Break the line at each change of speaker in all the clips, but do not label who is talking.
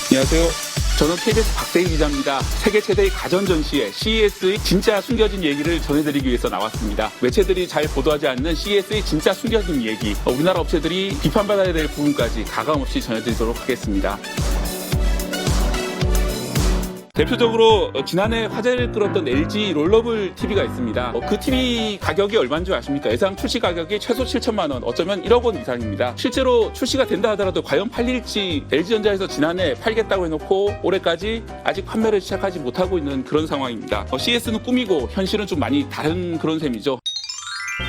안녕하세요. 저는 KBS 박세희 기자입니다. 세계 최대의 가전 전시회 CES의 진짜 숨겨진 얘기를 전해드리기 위해서 나왔습니다. 매체들이 잘 보도하지 않는 CES의 진짜 숨겨진 얘기, 우리나라 업체들이 비판받아야 될 부분까지 가감없이 전해드리도록 하겠습니다. 대표적으로 지난해 화제를 끌었던 LG 롤러블 TV가 있습니다. 그 TV 가격이 얼마인 줄 아십니까? 예상 출시 가격이 최소 7천만 원, 어쩌면 1억 원 이상입니다. 실제로 출시가 된다 하더라도 과연 팔릴지 LG전자에서 지난해 팔겠다고 해놓고 올해까지 아직 판매를 시작하지 못하고 있는 그런 상황입니다. CES는 꿈이고 현실은 좀 많이 다른 그런 셈이죠.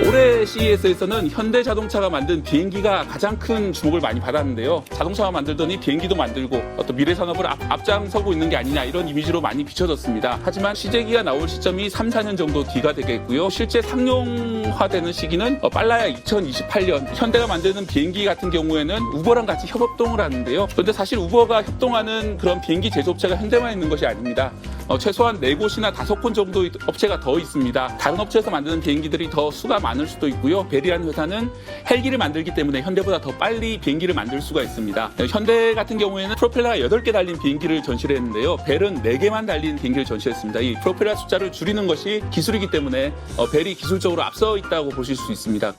올해 CES에서는 현대자동차가 만든 비행기가 가장 큰 주목을 많이 받았는데요. 자동차만 만들더니 비행기도 만들고 어떤 미래 산업을 앞장서고 있는 게 아니냐 이런 이미지로 많이 비춰졌습니다. 하지만 시제기가 나올 시점이 3, 4년 정도 뒤가 되겠고요. 실제 상용화되는 시기는 빨라야 2028년. 현대가 만드는 비행기 같은 경우에는 우버랑 같이 협업동을 하는데요. 그런데 사실 우버가 협동하는 그런 비행기 제조업체가 현대만 있는 것이 아닙니다. 최소한 4곳이나 5곳 정도의 업체가 더 있습니다. 다른 업체에서 만드는 비행기들이 더 수가 많을 수도 있고요. 벨이라는 회사는 헬기를 만들기 때문에 현대보다 더 빨리 비행기를 만들 수가 있습니다. 현대 같은 경우에는 프로펠러가 8개 달린 비행기를 전시를 했는데요. 벨은 4개만 달린 비행기를 전시했습니다. 이 프로펠러 숫자를 줄이는 것이 기술이기 때문에 벨이 기술적으로 앞서 있다고 보실 수 있습니다.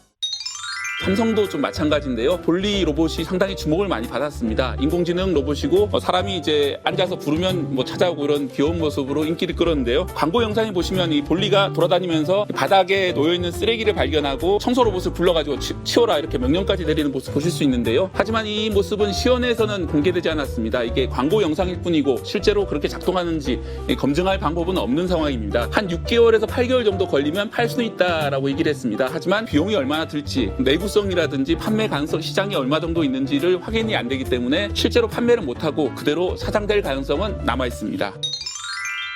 삼성도 좀 마찬가지인데요. 볼리 로봇이 상당히 주목을 많이 받았습니다. 인공지능 로봇이고 사람이 이제 앉아서 부르면 찾아오고 이런 귀여운 모습으로 인기를 끌었는데요. 광고 영상에 보시면 이 볼리가 돌아다니면서 바닥에 놓여있는 쓰레기를 발견하고 청소 로봇을 불러가지고 치워라 이렇게 명령까지 내리는 모습 보실 수 있는데요. 하지만 이 모습은 시연에서는 공개되지 않았습니다. 이게 광고 영상일 뿐이고 실제로 그렇게 작동하는지 검증할 방법은 없는 상황입니다. 한 6개월에서 8개월 정도 걸리면 팔 수는 있다라고 얘기를 했습니다. 하지만 비용이 얼마나 들지, 내구성이라든지 판매 가능성, 시장이 얼마 정도 있는지를 확인이 안 되기 때문에 실제로 판매를 못하고 그대로 사장될 가능성은 남아 있습니다.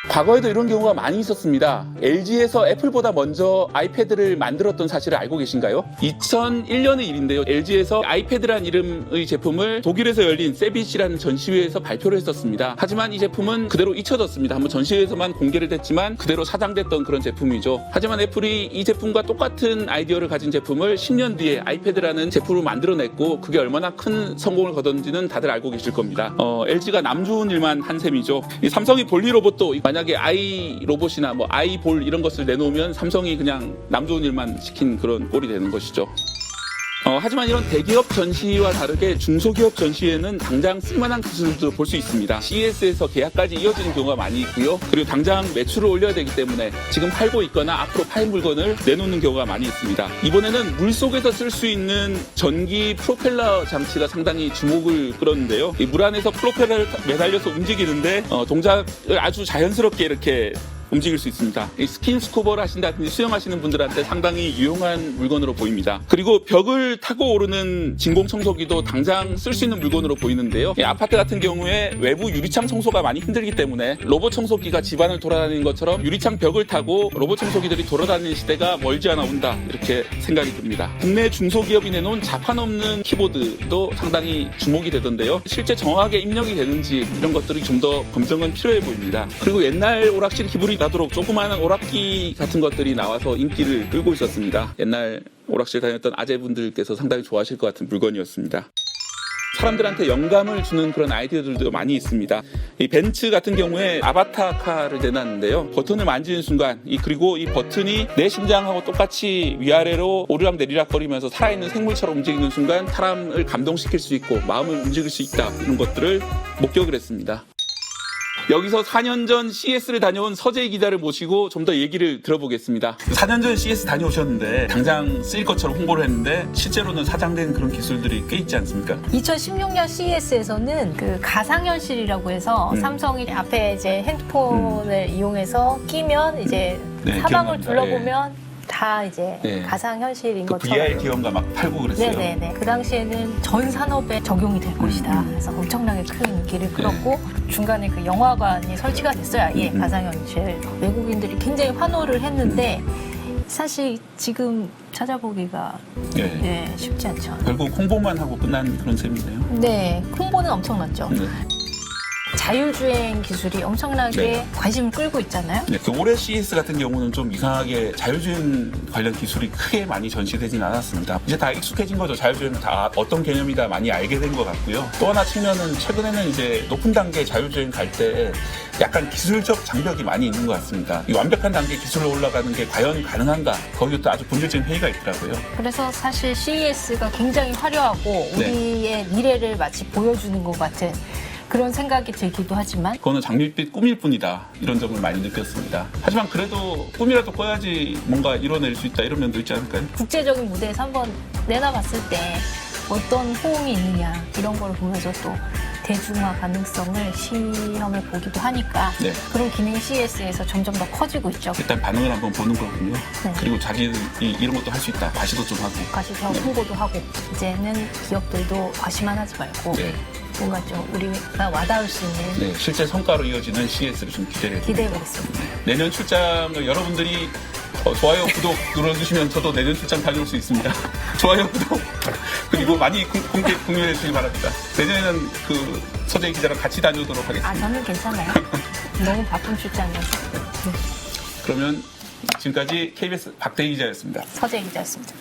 과거에도 이런 경우가 많이 있었습니다. LG에서 애플보다 먼저 아이패드를 만들었던 사실을 알고 계신가요? 2001년의 일인데요. LG에서 아이패드란 이름의 제품을 독일에서 열린 세빗이라는 전시회에서 발표를 했었습니다. 하지만 이 제품은 그대로 잊혀졌습니다. 한번 전시회에서만 공개를 됐지만 그대로 사장됐던 그런 제품이죠. 하지만 애플이 이 제품과 똑같은 아이디어를 가진 제품을 10년 뒤에 아이패드라는 제품을 만들어냈고 그게 얼마나 큰 성공을 거뒀는지는 다들 알고 계실 겁니다. LG가 남 좋은 일만 한 셈이죠. 이 삼성이 볼리 로봇도 만약에 아이 로봇이나 아이볼 이런 것을 내놓으면 삼성이 그냥 남 좋은 일만 시킨 그런 꼴이 되는 것이죠. 하지만 이런 대기업 전시와 다르게 중소기업 전시회는 당장 쓸만한 기술도 볼 수 있습니다. CES에서 계약까지 이어지는 경우가 많이 있고요. 그리고 당장 매출을 올려야 되기 때문에 지금 팔고 있거나 앞으로 팔 물건을 내놓는 경우가 많이 있습니다. 이번에는 물속에서 쓸 수 있는 전기 프로펠러 장치가 상당히 주목을 끌었는데요. 이 물 안에서 프로펠러를 매달려서 움직이는데 동작을 아주 자연스럽게 이렇게 움직일 수 있습니다. 스킨스쿠버를 하신다든지 수영하시는 분들한테 상당히 유용한 물건으로 보입니다. 그리고 벽을 타고 오르는 진공청소기도 당장 쓸 수 있는 물건으로 보이는데요. 아파트 같은 경우에 외부 유리창 청소가 많이 힘들기 때문에 로봇 청소기가 집안을 돌아다니는 것처럼 유리창 벽을 타고 로봇 청소기들이 돌아다니는 시대가 멀지 않아 온다 이렇게 생각이 듭니다. 국내 중소기업이 내놓은 자판 없는 키보드도 상당히 주목이 되던데요. 실제 정확하게 입력이 되는지 이런 것들이 좀 더 검증은 필요해 보입니다. 그리고 옛날 오락실 기분이 나도록 조그마한 오락기 같은 것들이 나와서 인기를 끌고 있었습니다. 옛날 오락실 다녔던 아재분들께서 상당히 좋아하실 것 같은 물건이었습니다. 사람들한테 영감을 주는 그런 아이디어들도 많이 있습니다. 이 벤츠 같은 경우에 아바타카를 내놨는데요. 버튼을 만지는 순간 그리고 이 버튼이 내 심장하고 똑같이 위아래로 오르락 내리락 거리면서 살아있는 생물처럼 움직이는 순간 사람을 감동시킬 수 있고 마음을 움직일 수 있다 이런 것들을 목격을 했습니다. 여기서 4년 전 CES를 다녀온 서재희 기자를 모시고 좀 더 얘기를 들어보겠습니다. 4년 전 CES 다녀오셨는데 당장 쓰일 것처럼 홍보를 했는데 실제로는 사장된 그런 기술들이 꽤 있지 않습니까?
2016년 CES에서는 그 가상현실이라고 해서 삼성이 앞에 이제 핸드폰을 이용해서 끼면 이제 사방을 둘러보면 다 이제 가상현실인 것처럼
VR 기업가 막 팔고 그랬어요.
네네네. 그 당시에는 전 산업에 적용이 될 것이다. 그래서 엄청나게 큰 인기를 끌었고 중간에 그 영화관이 설치가 됐어요. 가상현실. 외국인들이 굉장히 환호를 했는데 사실 지금 찾아보기가 쉽지 않죠.
결국 홍보만 하고 끝난 그런 셈이네요.
네, 홍보는 엄청났죠. 자율주행 기술이 엄청나게
네.
관심을 끌고 있잖아요.
네, 그 올해 CES 같은 경우는 좀 이상하게 자율주행 관련 기술이 크게 많이 전시되진 않았습니다. 이제 다 익숙해진 거죠. 자율주행은 다 어떤 개념이다 많이 알게 된 것 같고요. 또 하나 측면은 최근에는 이제 높은 단계 자율주행 갈 때 약간 기술적 장벽이 많이 있는 것 같습니다. 이 완벽한 단계 기술로 올라가는 게 과연 가능한가? 거기도 또 아주 본질적인 회의가 있더라고요.
그래서 사실 CES가 굉장히 화려하고
네.
우리의 미래를 마치 보여주는 것 같은 그런 생각이 들기도 하지만
그거는 장밋빛 꿈일 뿐이다. 이런 점을 많이 느꼈습니다. 하지만 그래도 꿈이라도 꿔야지 뭔가 이뤄낼 수 있다. 이런 면도 있지 않을까요?
국제적인 무대에서 한번 내다봤을 때 어떤 호응이 있느냐 이런 걸 보면서 또 대중화 가능성을 시험을 보기도 하니까
네.
그런 기능이 CES에서 점점 더 커지고 있죠.
일단 반응을 한번 보는 거군요.
네.
그리고 자기들이 이런 것도 할 수 있다. 과시도 좀 하고.
과시도 하고 홍보도 하고 이제는 기업들도 과시만 하지 말고
네.
뭔가 좀 우리가 와닿을 수 있는
네, 실제 성과로 이어지는 CES를 좀 기대해
기대해
봅니다.
보겠습니다.
내년 출장을 여러분들이 좋아요, 구독 눌러주시면 저도 내년 출장 다녀올 수 있습니다. 좋아요, 구독 그리고 많이 공유해 주시기 바랍니다. 내년에는 그 서재 기자랑 같이 다녀오도록 하겠습니다.
아 저는 괜찮아요. 너무 바쁜 출장이어서
그러면 지금까지 KBS 박대희 기자였습니다.
서재 기자였습니다.